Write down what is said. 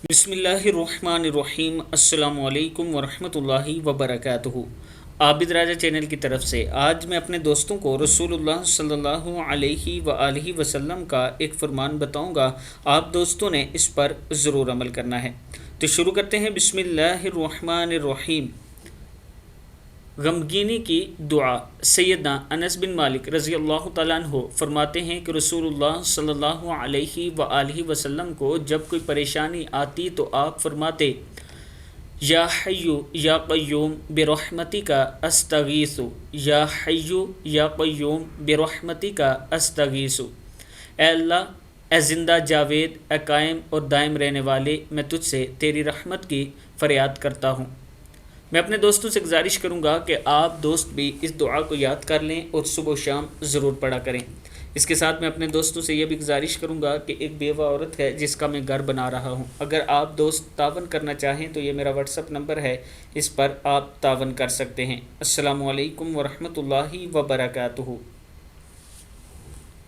بسم اللہ الرحمن الرحیم۔ السلام علیکم ورحمۃ اللہ وبرکاتہ۔ عابد راجہ چینل کی طرف سے آج میں اپنے دوستوں کو رسول اللہ صلی اللہ علیہ وآلہ وسلم کا ایک فرمان بتاؤں گا۔ آپ دوستوں نے اس پر ضرور عمل کرنا ہے۔ تو شروع کرتے ہیں۔ بسم اللہ الرحمن الرحیم۔ غمگینی کی دعا۔ سیدنا انس بن مالک رضی اللہ تعالیٰ عنہ فرماتے ہیں کہ رسول اللہ صلی اللہ علیہ وآلہ وسلم کو جب کوئی پریشانی آتی تو آپ فرماتے، یا حی یا قیوم برحمتک استغیث، یا حی یا قیوم برحمتک استغیث۔ اے اللہ، اے زندہ جاوید، اے قائم اور دائم رہنے والے، میں تجھ سے تیری رحمت کی فریاد کرتا ہوں۔ میں اپنے دوستوں سے گزارش کروں گا کہ آپ دوست بھی اس دعا کو یاد کر لیں اور صبح و شام ضرور پڑھا کریں۔ اس کے ساتھ میں اپنے دوستوں سے یہ بھی گزارش کروں گا کہ ایک بیوہ عورت ہے جس کا میں گھر بنا رہا ہوں۔ اگر آپ دوست تعاون کرنا چاہیں تو یہ میرا واٹس اپ نمبر ہے، اس پر آپ تعاون کر سکتے ہیں۔ السلام علیکم ورحمۃ اللہ وبرکاتہ۔